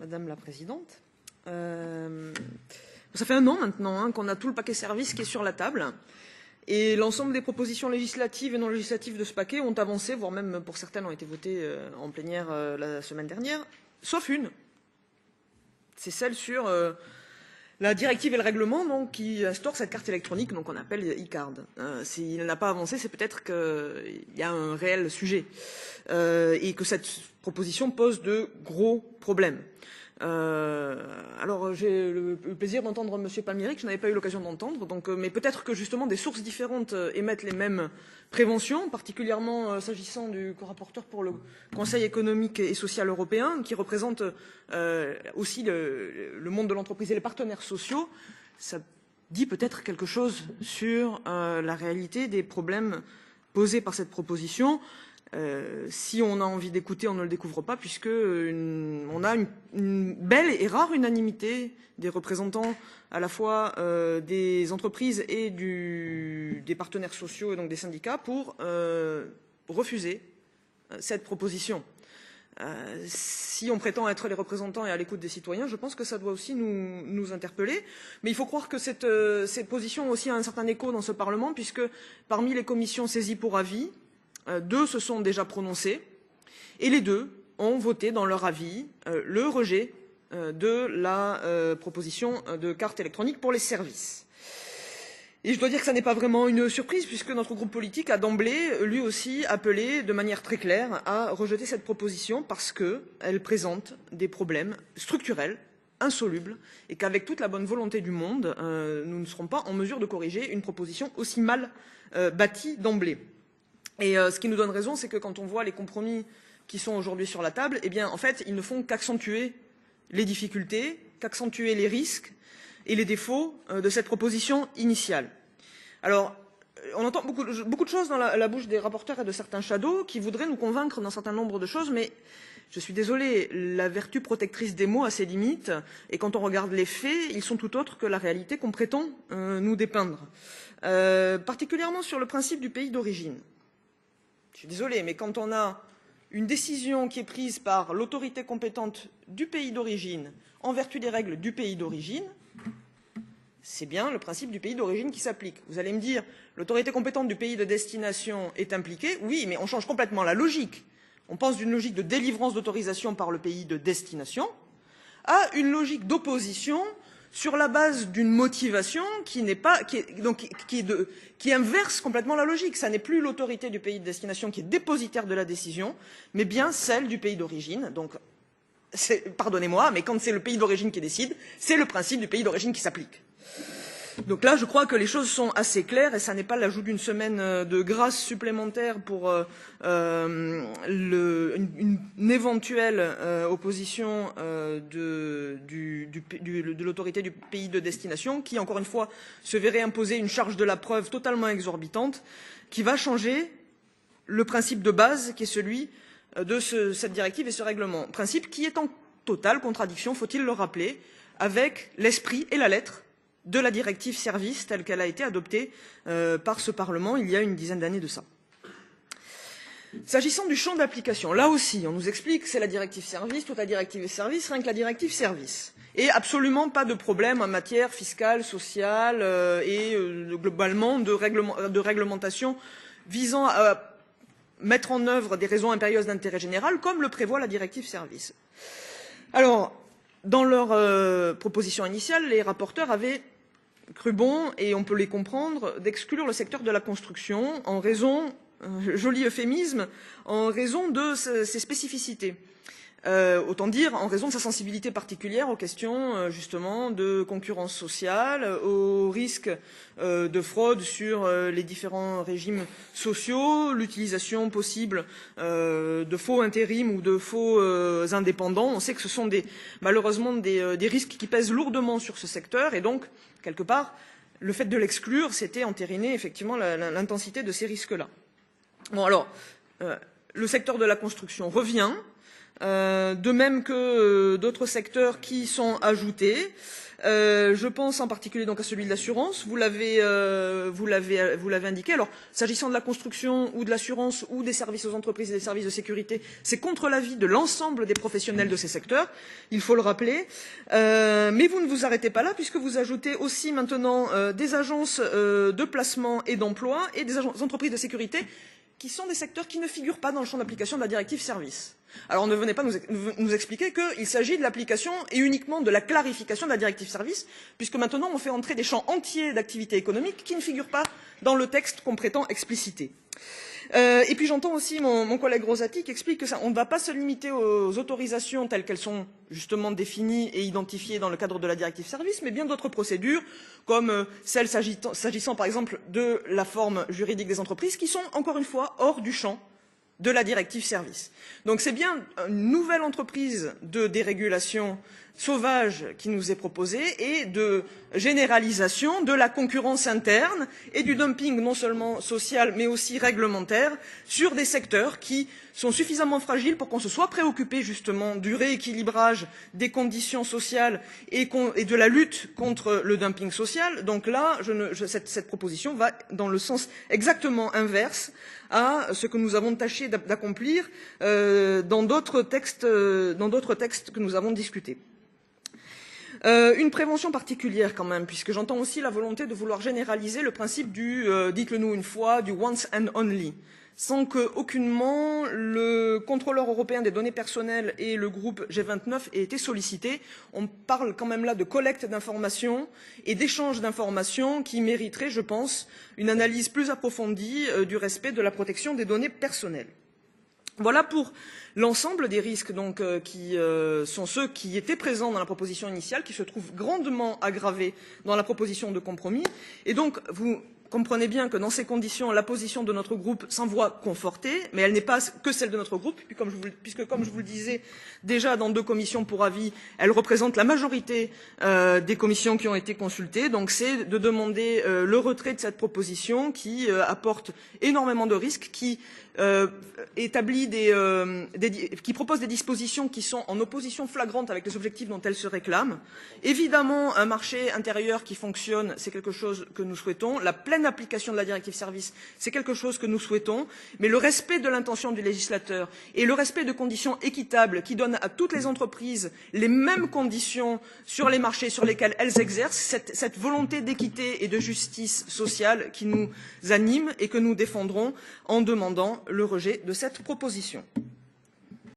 Madame la Présidente. Ça fait un an maintenant qu'on a tout le paquet services qui est sur la table. Et l'ensemble des propositions législatives et non législatives de ce paquet ont avancé, voire même pour certaines ont été votées en plénière la semaine dernière, sauf une. C'est celle sur la directive et le règlement donc, qui instaure cette carte électronique donc, qu'on appelle e-card. S'il n'a pas avancé, c'est peut-être qu'il y a un réel sujet et que cette proposition pose de gros problèmes. Alors j'ai le plaisir d'entendre M. Palmieri, que je n'avais pas eu l'occasion d'entendre, mais peut-être que justement des sources différentes émettent les mêmes préventions, particulièrement s'agissant du co-rapporteur pour le Conseil économique et social européen, qui représente aussi le monde de l'entreprise et les partenaires sociaux. Ça dit peut-être quelque chose sur la réalité des problèmes posés par cette proposition. Si on a envie d'écouter, on ne le découvre pas, puisque on a une belle et rare unanimité des représentants à la fois des entreprises et des partenaires sociaux et donc des syndicats pour refuser cette proposition. Si on prétend être les représentants et à l'écoute des citoyens, je pense que ça doit aussi nous interpeller. Mais il faut croire que cette position aussi a un certain écho dans ce Parlement, puisque parmi les commissions saisies pour avis, 2 se sont déjà prononcés et les 2 ont voté dans leur avis le rejet de la proposition de carte électronique pour les services. Et je dois dire que ça n'est pas vraiment une surprise puisque notre groupe politique a d'emblée lui aussi appelé de manière très claire à rejeter cette proposition parce qu'elle présente des problèmes structurels, insolubles, et qu'avec toute la bonne volonté du monde, nous ne serons pas en mesure de corriger une proposition aussi mal bâtie d'emblée. Et ce qui nous donne raison, c'est que quand on voit les compromis qui sont aujourd'hui sur la table, eh bien, en fait, ils ne font qu'accentuer les difficultés, qu'accentuer les risques et les défauts de cette proposition initiale. Alors, on entend beaucoup de choses dans la bouche des rapporteurs et de certains shadows qui voudraient nous convaincre d'un certain nombre de choses, mais je suis désolée, la vertu protectrice des mots a ses limites, et quand on regarde les faits, ils sont tout autres que la réalité qu'on prétend nous dépeindre. Particulièrement sur le principe du pays d'origine. Je suis désolée, mais quand on a une décision qui est prise par l'autorité compétente du pays d'origine en vertu des règles du pays d'origine, c'est bien le principe du pays d'origine qui s'applique. Vous allez me dire, l'autorité compétente du pays de destination est impliquée. Oui, mais on change complètement la logique. On passe d'une logique de délivrance d'autorisation par le pays de destination à une logique d'opposition sur la base d'une motivation qui inverse complètement la logique. Ça n'est plus l'autorité du pays de destination qui est dépositaire de la décision, mais bien celle du pays d'origine. Donc, pardonnez-moi, mais quand c'est le pays d'origine qui décide, c'est le principe du pays d'origine qui s'applique. Donc là, je crois que les choses sont assez claires et ça n'est pas l'ajout d'une semaine de grâce supplémentaire pour une éventuelle opposition de l'autorité du pays de destination qui, encore une fois, se verrait imposer une charge de la preuve totalement exorbitante qui va changer le principe de base qui est celui de cette directive et ce règlement. Principe qui est en totale contradiction, faut-il le rappeler, avec l'esprit et la lettre de la directive service telle qu'elle a été adoptée par ce Parlement il y a une dizaine d'années de ça. S'agissant du champ d'application, là aussi, on nous explique que c'est la directive service, toute la directive est service, rien que la directive service. Et absolument pas de problème en matière fiscale, sociale et globalement de réglementation visant à mettre en œuvre des raisons impérieuses d'intérêt général, comme le prévoit la directive service. Alors, dans leur proposition initiale, les rapporteurs avaient cru bon, et on peut les comprendre, d'exclure le secteur de la construction en raison, joli euphémisme, en raison de ses spécificités. Autant dire en raison de sa sensibilité particulière aux questions justement de concurrence sociale, aux risques de fraude sur les différents régimes sociaux, l'utilisation possible de faux intérims ou de faux indépendants. On sait que ce sont malheureusement des risques qui pèsent lourdement sur ce secteur et donc, quelque part, le fait de l'exclure, c'était entériner effectivement l'intensité de ces risques-là. Bon alors, le secteur de la construction revient. de même que d'autres secteurs qui sont ajoutés. Je pense en particulier donc à celui de l'assurance. Vous l'avez indiqué. Alors, s'agissant de la construction ou de l'assurance ou des services aux entreprises et des services de sécurité, c'est contre l'avis de l'ensemble des professionnels de ces secteurs. Il faut le rappeler. Mais vous ne vous arrêtez pas là, puisque vous ajoutez aussi maintenant des agences de placement et d'emploi et des entreprises de sécurité qui sont des secteurs qui ne figurent pas dans le champ d'application de la directive service. Alors ne venez pas nous expliquer qu'il s'agit de l'application et uniquement de la clarification de la directive service, puisque maintenant on fait entrer des champs entiers d'activité économique qui ne figurent pas dans le texte qu'on prétend expliciter. Et puis j'entends aussi mon collègue Rosati qui explique que on ne va pas se limiter aux autorisations telles qu'elles sont justement définies et identifiées dans le cadre de la directive service, mais bien d'autres procédures, comme celles s'agissant par exemple de la forme juridique des entreprises, qui sont encore une fois hors du champ de la directive service. Donc c'est bien une nouvelle entreprise de dérégulation sauvage qui nous est proposée et de généralisation de la concurrence interne et du dumping non seulement social mais aussi réglementaire sur des secteurs qui sont suffisamment fragiles pour qu'on se soit préoccupé justement du rééquilibrage des conditions sociales et de la lutte contre le dumping social. Donc là, cette proposition va dans le sens exactement inverse à ce que nous avons tâché d'accomplir dans d'autres textes que nous avons discutés. Une prévention particulière quand même, puisque j'entends aussi la volonté de vouloir généraliser le principe du dites-le nous une fois, du once and only, sans que aucunement le contrôleur européen des données personnelles et le groupe G29 aient été sollicités. On parle quand même là de collecte d'informations et d'échange d'informations qui mériteraient, je pense, une analyse plus approfondie du respect de la protection des données personnelles. Voilà pour l'ensemble des risques donc, qui sont ceux qui étaient présents dans la proposition initiale, qui se trouvent grandement aggravés dans la proposition de compromis. Et donc, vous comprenez bien que dans ces conditions, la position de notre groupe s'en voit confortée, mais elle n'est pas que celle de notre groupe, puisque comme je vous le disais déjà dans 2 commissions pour avis, elle représente la majorité des commissions qui ont été consultées. Donc c'est de demander le retrait de cette proposition qui apporte énormément de risques, qui qui propose des dispositions qui sont en opposition flagrante avec les objectifs dont elle se réclame. Évidemment, un marché intérieur qui fonctionne, c'est quelque chose que nous souhaitons. La pleine application de la directive service, c'est quelque chose que nous souhaitons. Mais le respect de l'intention du législateur et le respect de conditions équitables qui donnent à toutes les entreprises les mêmes conditions sur les marchés sur lesquels elles exercent, cette volonté d'équité et de justice sociale qui nous anime et que nous défendrons en demandant le rejet de cette proposition.